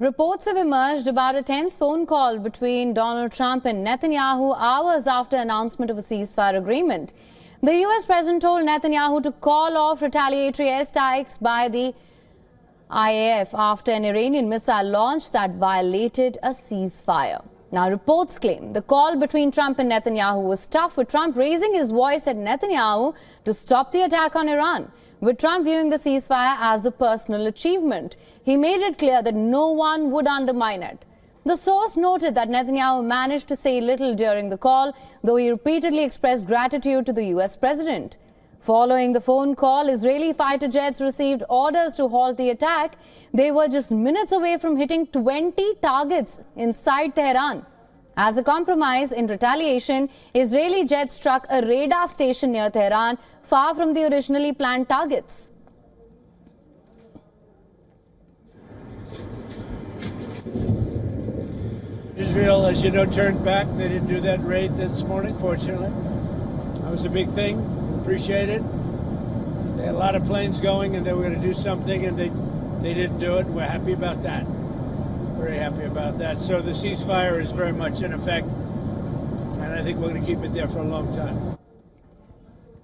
Reports have emerged about a tense phone call between Donald Trump and Netanyahu hours after announcement of a ceasefire agreement. The U.S. president told Netanyahu to call off retaliatory airstrikes by the IAF after an Iranian missile launch that violated a ceasefire. Now, reports claim the call between Trump and Netanyahu was tough, with Trump raising his voice at Netanyahu to stop the attack on Iran, with Trump viewing the ceasefire as a personal achievement. He made it clear that no one would undermine it. The source noted that Netanyahu managed to say little during the call, though he repeatedly expressed gratitude to the U.S. president. Following the phone call, Israeli fighter jets received orders to halt the attack. They were just minutes away from hitting 20 targets inside Tehran. As a compromise, in retaliation, Israeli jets struck a radar station near Tehran, far from the originally planned targets. Israel, as you know, turned back. They didn't do that raid this morning, fortunately. That was a big thing. Appreciate it. They had a lot of planes going, and they were going to do something, and they didn't do it. We're happy about that. Very happy about that. So the ceasefire is very much in effect, and I think we're going to keep it there for a long time.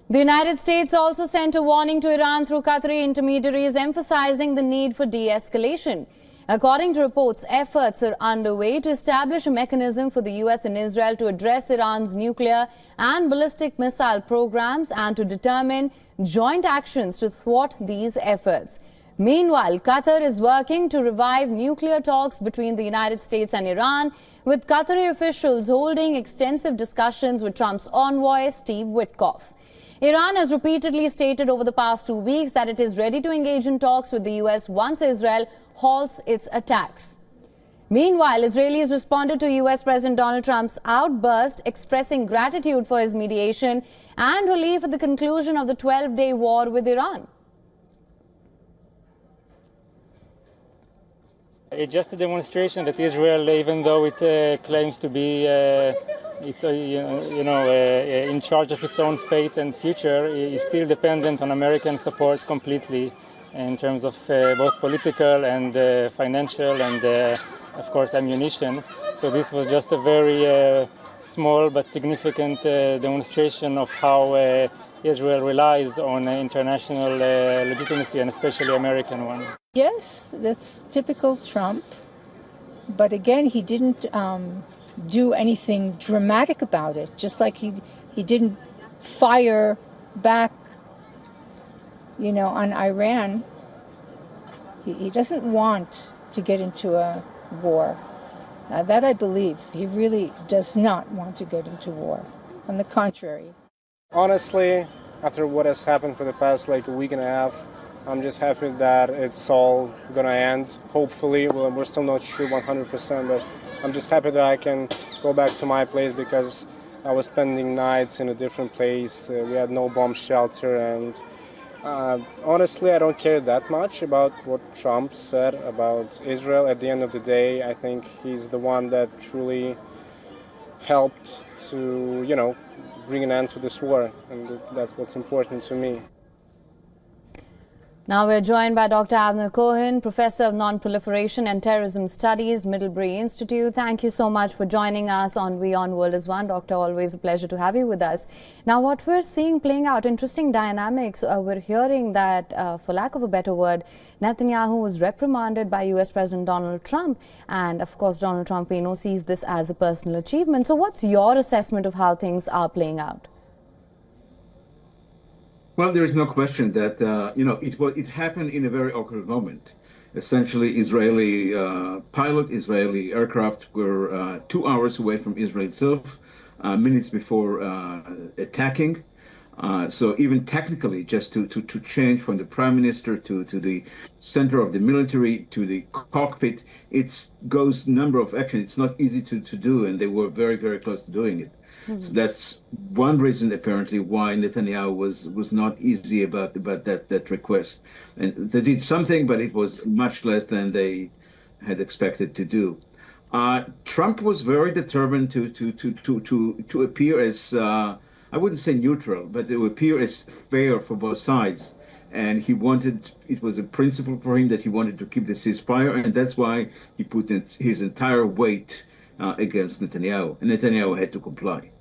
The United States also sent a warning to Iran through Qatari intermediaries, emphasizing the need for de-escalation. According to reports, efforts are underway to establish a mechanism for the U.S. and Israel to address Iran's nuclear and ballistic missile programs and to determine joint actions to thwart these efforts. Meanwhile, Qatar is working to revive nuclear talks between the United States and Iran, with Qatari officials holding extensive discussions with Trump's envoy, Steve Witkoff. Iran has repeatedly stated over the past 2 weeks that it is ready to engage in talks with the U.S. once Israel halts its attacks. Meanwhile, Israelis responded to U.S. President Donald Trump's outburst, expressing gratitude for his mediation and relief at the conclusion of the 12-day war with Iran. It's just a demonstration that Israel, even though it claims to be in charge of its own fate and future, is still dependent on American support completely in terms of both political and financial and, of course, ammunition. So this was just a very small but significant demonstration of how Israel relies on international legitimacy, and especially American one. Yes, that's typical Trump. But again, he didn't do anything dramatic about it, just like he didn't fire back, on Iran. He doesn't want to get into a war. Now, that I believe. He really does not want to get into war. On the contrary. Honestly, after what has happened for the past a week and a half, I'm just happy that it's all gonna end. Hopefully, we're still not sure 100%, but I'm just happy that I can go back to my place because I was spending nights in a different place. We had no bomb shelter, and honestly, I don't care that much about what Trump said about Israel. At the end of the day, I think he's the one that truly helped to, bring an end to this war, and that's what's important to me. Now we're joined by Dr. Avner Cohen, Professor of Non-Proliferation and Terrorism Studies, Middlebury Institute. Thank you so much for joining us on WION The World is One. Doctor, always a pleasure to have you with us. Now, what we're seeing playing out, interesting dynamics. We're hearing that, for lack of a better word, Netanyahu was reprimanded by U.S. President Donald Trump. And, of course, Donald Trump, sees this as a personal achievement. So what's your assessment of how things are playing out? Well, there is no question that, it happened in a very awkward moment. Essentially, Israeli Israeli aircraft were 2 hours away from Israel itself, minutes before attacking. So even technically, just to change from the prime minister to the center of the military to the cockpit, it goes number of actions. It's not easy to do, and they were very, very close to doing it. So that's one reason, apparently, why Netanyahu was not easy about that request. And they did something, but it was much less than they had expected to do. Trump was very determined to appear as I wouldn't say neutral, but to appear as fair for both sides. and it was a principle for him that he wanted to keep the ceasefire, and that's why he put his entire weight against Netanyahu, and Netanyahu had to comply.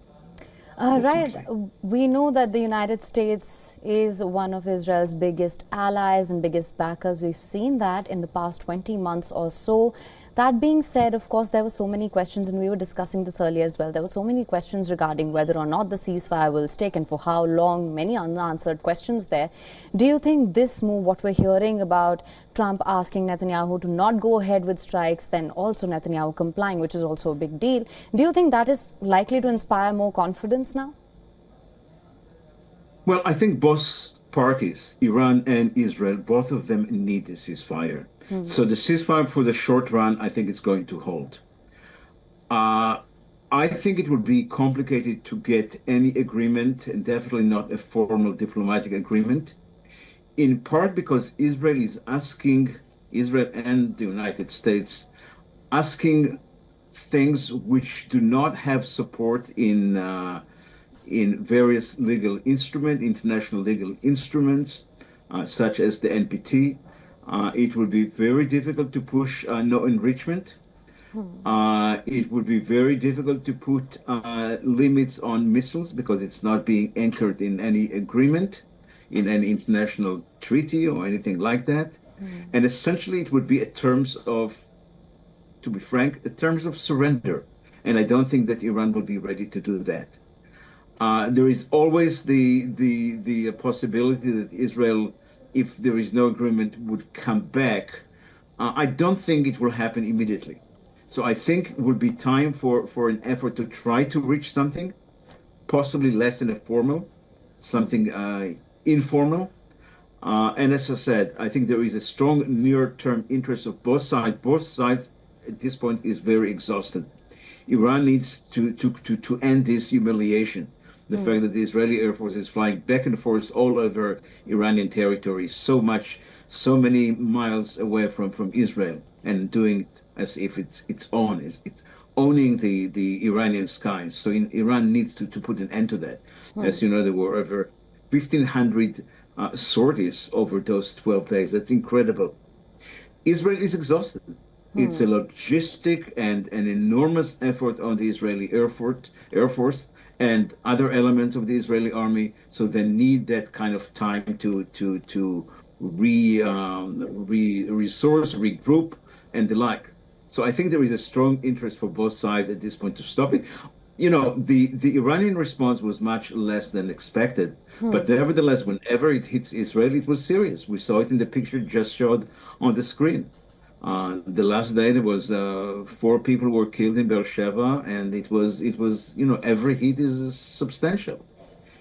Right. We know that the United States is one of Israel's biggest allies and biggest backers. We've seen that in the past 20 months or so. That being said, of course, there were so many questions, and we were discussing this earlier as well. There were so many questions regarding whether or not the ceasefire will stick and for how long, many unanswered questions there. Do you think this move, what we're hearing about Trump asking Netanyahu to not go ahead with strikes, then also Netanyahu complying, which is also a big deal, do you think that is likely to inspire more confidence now? Well, I think both parties, Iran and Israel, both of them need a ceasefire. So the ceasefire for the short run, I think it's going to hold. I think it would be complicated to get any agreement, and definitely not a formal diplomatic agreement, in part because Israel and the United States, asking things which do not have support in various international legal instruments, such as the NPT. It would be very difficult to push no enrichment. It would be very difficult to put limits on missiles because it's not being anchored in any agreement, in any international treaty or anything like that. And essentially it would be to be frank, terms of surrender. And I don't think that Iran will be ready to do that. There is always the possibility that Israel, if there is no agreement, would come back. I don't think it will happen immediately. So I think it will be time for an effort to try to reach something, possibly less than a formal, something informal. And as I said, I think there is a strong near-term interest of both sides. Both sides at this point is very exhausted. Iran needs to end this humiliation. The fact that the Israeli Air Force is flying back and forth all over Iranian territory, so many miles away from Israel, and doing it as if it's owning the Iranian skies. So Iran needs to put an end to that. As you know, there were over 1,500 sorties over those 12 days. That's incredible. Israel is exhausted. It's a logistic and an enormous effort on the Israeli Air Force and other elements of the Israeli army. So they need that kind of time to resource, regroup, and the like. So I think there is a strong interest for both sides at this point to stop it. You know, the Iranian response was much less than expected, but nevertheless, whenever it hits Israel, it was serious. We saw it in the picture just showed on the screen. The last day there was 4 people were killed in Beersheba, and it was every hit is substantial.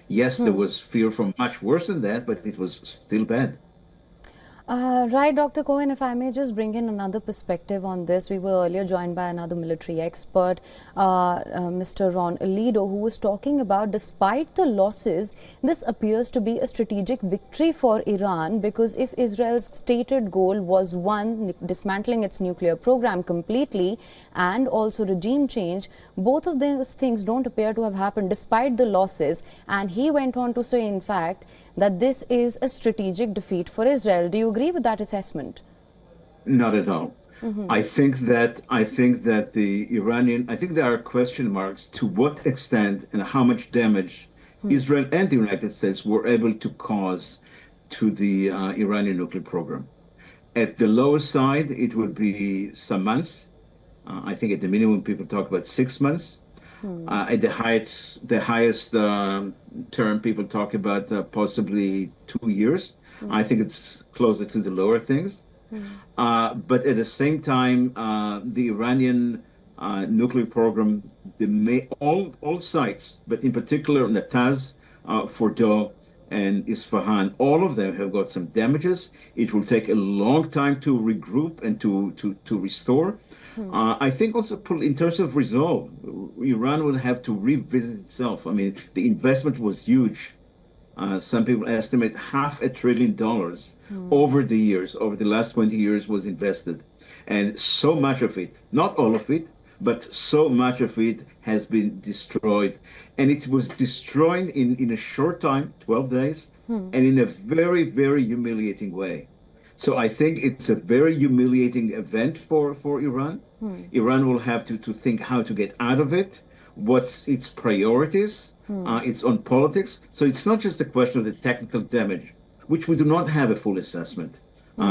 Yes, there was fear from much worse than that, but it was still bad. Right, Dr. Cohen, if I may just bring in another perspective on this. We were earlier joined by another military expert, Mr. Ron Alido, who was talking about, despite the losses, this appears to be a strategic victory for Iran, because if Israel's stated goal was, one, dismantling its nuclear program completely and also regime change, both of those things don't appear to have happened despite the losses. And he went on to say, in fact, that this is a strategic defeat for Israel. Do you agree with that assessment? Not at all. I think that I think there are question marks to what extent and how much damage Israel and the United States were able to cause to the Iranian nuclear program. At the lowest side, it would be some months. I think at the minimum, people talk about 6 months. At the highest term, people talk about possibly 2 years. I think it's closer to the lower things. But at the same time, the Iranian nuclear program, all sites, but in particular Natanz, Fordow, and Isfahan, all of them have got some damages. It will take a long time to regroup and to restore. I think also in terms of resolve, Iran will have to revisit itself. I mean, the investment was huge. Some people estimate $500 billion over the years, over the last 20 years was invested. And so much of it, not all of it, but so much of it has been destroyed. And it was destroyed in a short time, 12 days, and in a very, very humiliating way. So I think it's a very humiliating event for Iran. Iran will have to think how to get out of it, what's its priorities, its own politics. So it's not just a question of the technical damage, which we do not have a full assessment.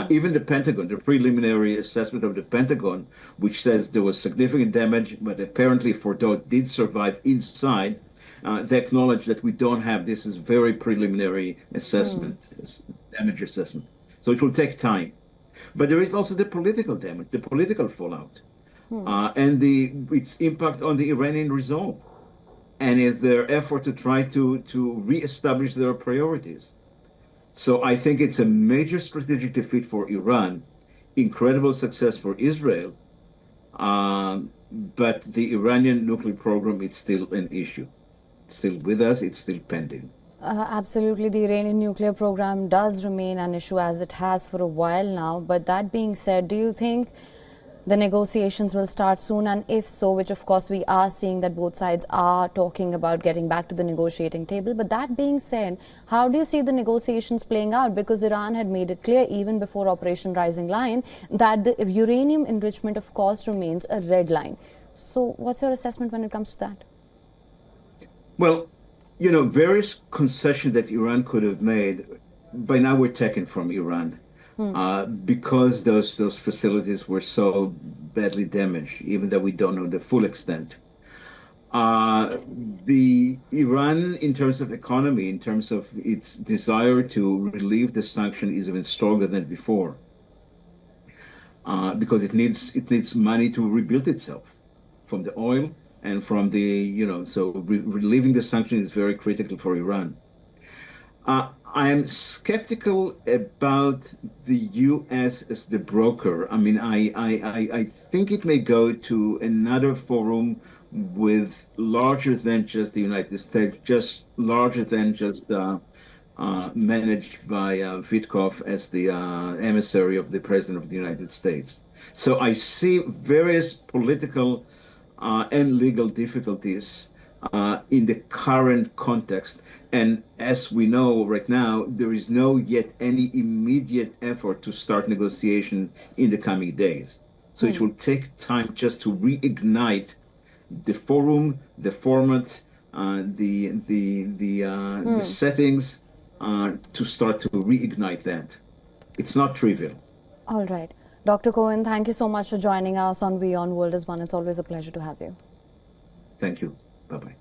Even the Pentagon, the preliminary assessment of the Pentagon, which says there was significant damage, but apparently Fordow did survive inside, they acknowledge that we don't have this is very preliminary assessment, damage assessment. So it will take time. But there is also the political damage, the political fallout, and its impact on the Iranian resolve, and is their effort to try to reestablish their priorities. So I think it's a major strategic defeat for Iran, incredible success for Israel, but the Iranian nuclear program is still an issue. It's still with us, it's still pending. Absolutely, the Iranian nuclear program does remain an issue as it has for a while now. But that being said, do you think the negotiations will start soon? And if so, which of course we are seeing that both sides are talking about getting back to the negotiating table. But that being said, how do you see the negotiations playing out? Because Iran had made it clear even before Operation Rising Lion that the uranium enrichment of course remains a red line. So what's your assessment when it comes to that? Well, you know, various concessions that Iran could have made, by now were taken from Iran because those facilities were so badly damaged, even though we don't know the full extent. The Iran, in terms of economy, in terms of its desire to relieve the sanction, is even stronger than before because it needs money to rebuild itself from the oil. And from the, you know, so relieving the sanction is very critical for Iran. I am skeptical about the U.S. as the broker. I mean, I think it may go to another forum with larger than just the United States, just larger than just managed by Witkoff as the emissary of the President of the United States. So I see various political and legal difficulties in the current context. And as we know right now, there is no yet any immediate effort to start negotiation in the coming days. So it will take time just to reignite the forum, the format, the settings to start to reignite that. It's not trivial. All right. Dr. Cohen, thank you so much for joining us on WION World is One. It's always a pleasure to have you. Thank you. Bye-bye.